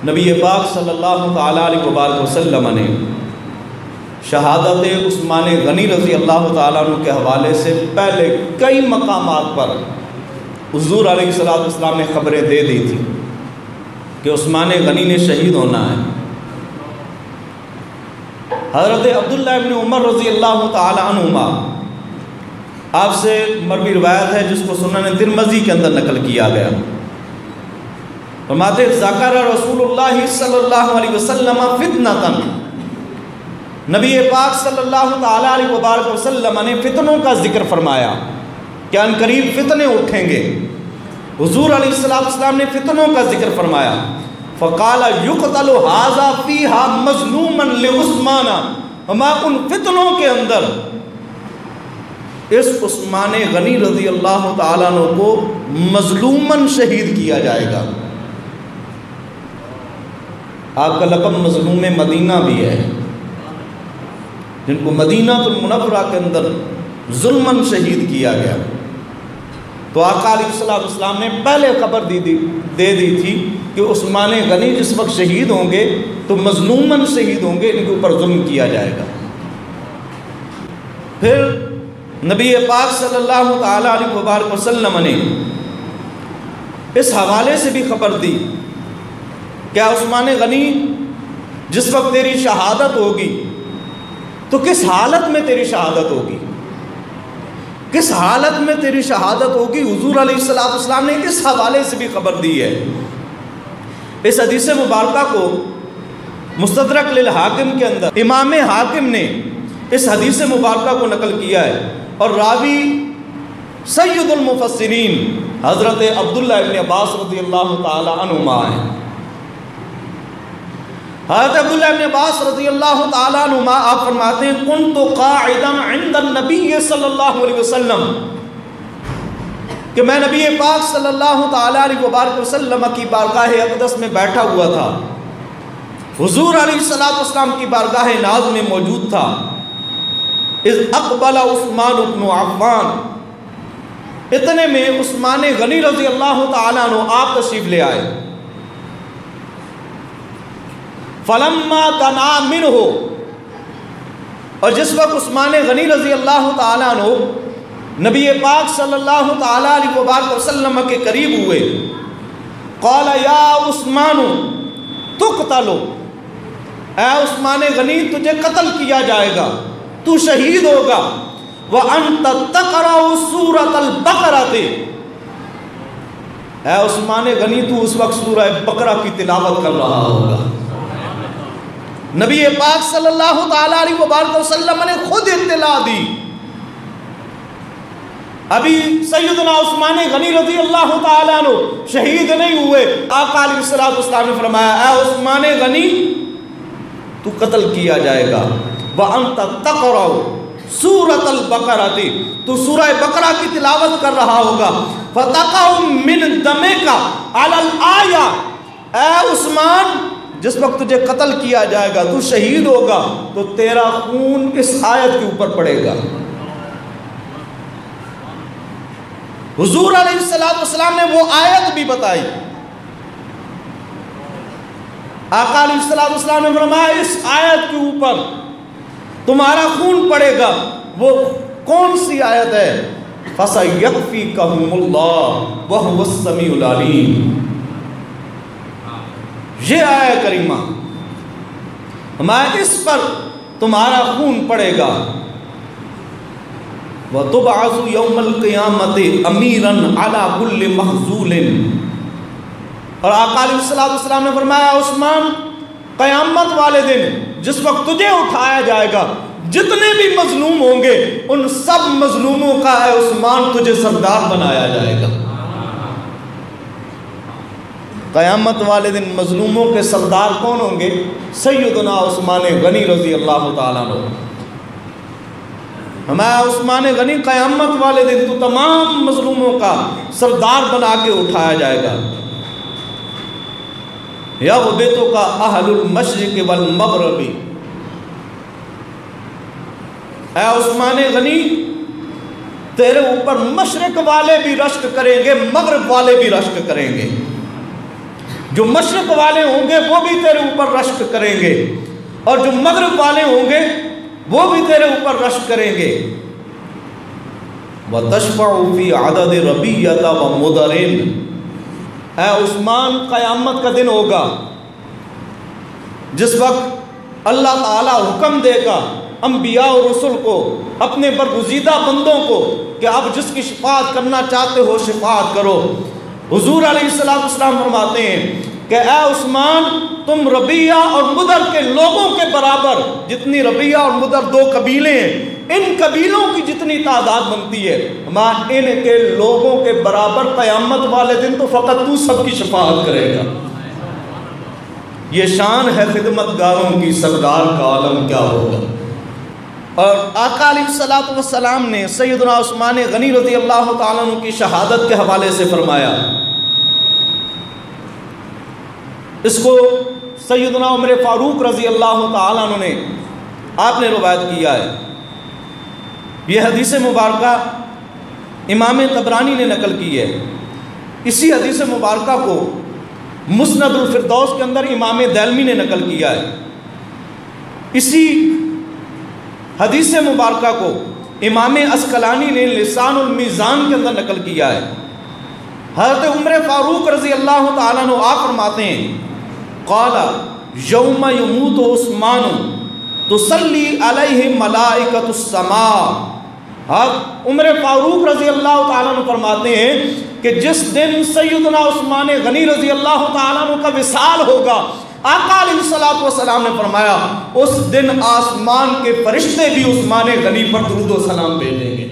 نبی پاک صلی اللہ تعالیٰ علیہ وسلم نے شہادت عثمان غنی رضی اللہ تعالیٰ عنہ کے حوالے سے پہلے کئی مقامات پر حضور علیہ السلام نے خبریں دے دی تھی کہ عثمان غنی نے شہید ہونا ہے۔ حضرت عبداللہ ابن عمر رضی اللہ تعالیٰ عنہما آپ سے مروی روایت ہے جس کو سنن ترمذی کے اندر نقل کیا گیا، فرماتے ذکر رسول اللہ صلی اللہ علیہ وسلم فتنۃ، نبی پاک صلی اللہ تعالیٰ علیہ وسلم نے فتنوں کا ذکر فرمایا کہ ان قریب فتنے اٹھیں گے۔ حضور علیہ السلام نے فتنوں کا ذکر فرمایا، فقال یقتل ھذا فیھا مظلوما لعثمان، ہما ان فتنوں کے اندر اس عثمان غنی رضی اللہ تعالیٰ عنہ کو مظلوماً شہید کیا جائے گا۔ آپ کا لقب مظلوم مدینہ بھی ہے، جن کو مدینہ المنورہ کے اندر ظلماً شہید کیا گیا۔ تو آقا علیہ السلام نے پہلے خبر دے دی تھی کہ عثمان غنی جس وقت شہید ہوں گے تو مظلوماً شہید ہوں گے، ان کے اوپر ظلم کیا جائے گا۔ پھر نبی پاک صلی اللہ تعالیٰ علیہ وسلم نے اس حوالے سے بھی خبر دی کہ عثمان غنی جس وقت تیری شہادت ہوگی تو کس حالت میں تیری شہادت ہوگی، کس حالت میں تیری شہادت ہوگی۔ حضور علیہ السلام نے اس حوالے سے بھی خبر دی ہے۔ اس حدیث مبارکہ کو مستدرک للحاکم کے اندر امام حاکم نے اس حدیث مبارکہ کو نقل کیا ہے، اور راوی سید المفسرین حضرت عبداللہ ابن عباس رضی اللہ تعالی عنہما ہیں۔ حضرت عبداللہ ابن عباس رضی اللہ تعالیٰ عنہما آپ فرماتے ہیں کنت قاعدا عند النبی صلی اللہ علیہ وسلم، کہ میں نبی پاک صلی اللہ تعالیٰ علیہ وسلم کی بارگاہ اقدس میں بیٹھا ہوا تھا، حضور علیہ السلام کی بارگاہ ناز میں موجود تھا۔ اذ اقبل عثمان بن عفان، اتنے میں عثمان غنی رضی اللہ تعالیٰ عنہ آپ تشریف لے آئے۔ فلما دنا منہ، اور جس وقت عثمان غنی رضی اللہ تعالیٰ عنہ نبی پاک صلی اللہ تعالیٰ علیہ وسلم کے قریب ہوئے، قال یا عثمان تقتل، اے عثمان غنی تجھے قتل کیا جائے گا، تو شہید ہوگا۔ وانت تقرأ سورۃ البقرہ، اے عثمان غنی تو اس وقت سورہ بقرہ کی تلاوت کر رہا ہوگا۔ نبی پاک صلی اللہ تعالیٰ علیہ وسلم نے خود اطلاع دی۔ ابھی سیدنا عثمان غنی رضی اللہ تعالیٰ عنہ شہید نہیں ہوئے، آقا علیہ السلام نے فرمایا اے عثمان غنی تو قتل کیا جائے گا۔ وَأَنْتَ تَقْرَأُ سورۃ البقرہ، تو سورہ بقرہ کی تلاوت کر رہا ہوگا۔ فَتَقَعُ مِنْ دَمِكَ عَلَى الْآيَةِ، اے عثمان جس وقت تجھے قتل کیا جائے گا تو شہید ہوگا تو تیرا خون اس آیت کے اوپر پڑے گا۔ حضور علیہ السلام نے وہ آیت بھی بتائی۔ آقا علیہ السلام نے فرمایا اس آیت کے اوپر تمہارا خون پڑے گا، وہ کون سی آیت ہے؟ فَسَيَكْفِيكَهُمُ اللَّهُ وَهُوَ السَّمِيعُ الْعَلِيمُ، یہ آیہ کریمہ ہمارے اس پر تمہارا خون پڑے گا۔ وَتُبْعَثُ يَوْمَ الْقِيَامَةِ أَمِيرًا عَلَى كُلِّ مَخْزُولٍ، اور آقا علیہ السلام نے فرمایا عثمان قیامت والے دن جس وقت تجھے اٹھایا جائے گا جتنے بھی مظلوم ہوں گے ان سب مظلوموں کا اے عثمان تجھے سردار بنایا جائے گا۔ قیامت والے دن مظلوموں کے سردار کون ہوں گے؟ سیدنا عثمان غنی رضی اللہ تعالیٰ عنہ۔ ہمارا عثمان غنی قیامت والے دن تو تمام مظلوموں کا سردار بنا کے اٹھایا جائے گا۔ یغبطک اہل المشرق والمغرب، اے عثمان غنی تیرے اوپر مشرق والے بھی رشک کریں گے، مغرب والے بھی رشک کریں گے۔ جو مشرق والے ہوں گے وہ بھی تیرے اوپر رشک کریں گے، اور جو مغرب والے ہوں گے وہ بھی تیرے اوپر رشک کریں گے۔ وَتَشْفَعُ فِي عَدَدِ رَبِيَّةَ وَمُدَرٍ، اے عثمان قیامت کا دن ہوگا جس وقت اللہ تعالیٰ حکم دے گا انبیاء اور رسل کو، اپنے برگزیدہ بندوں کو، کہ آپ جس کی شفاعت کرنا چاہتے ہو شفاعت کرو۔ حضور علیہ السلام فرماتے ہیں کہ اے عثمان، تم ربیہ اور مدر کے لوگوں کے برابر، جتنی ربیہ اور مدر دو قبیلے ہیں، ان قبیلوں کی جتنی تعداد بنتی ہے، ماں ان کے لوگوں کے برابر قیامت والے دن تو فقط تو سب کی شفاعت کرے گا۔ یہ شان ہے خدمت گاروں کی، سردار کا عالم کیا ہوگا۔ اور آقا علیہ السلام نے سیدنا عثمان غنی رضی اللہ تعالیٰ عنہ کی شہادت کے حوالے سے فرمایا، اس کو سیدنا عمر فاروق رضی اللہ تعالیٰ عنہ نے آپ نے روایت کیا ہے۔ یہ حدیث مبارکہ امام طبرانی نے نقل کی ہے۔ اسی حدیث مبارکہ کو مسند الفردوس کے اندر امام دیلمی نے نقل کیا ہے۔ اسی حدیث مبارکہ کو امام عسقلانی نے لسان المیزان کے اندر نقل کیا ہے۔ حضرت عمر فاروق رضی اللہ تعالیٰ عنہ آپ فرماتے ہیں، قال یوم یموت عثمان تصلی علیہ ملائکۃ السماء۔ عمر فاروق رضی اللہ تعالیٰ عنہ فرماتے ہیں کہ جس دن سیدنا عثمان غنی رضی اللہ تعالیٰ عنہ کا وصال ہوگا، آقا علیہ السلام نے فرمایا اس دن آسمان کے فرشتے بھی عثمان غنی پر درود و سلام بھیجیں گے۔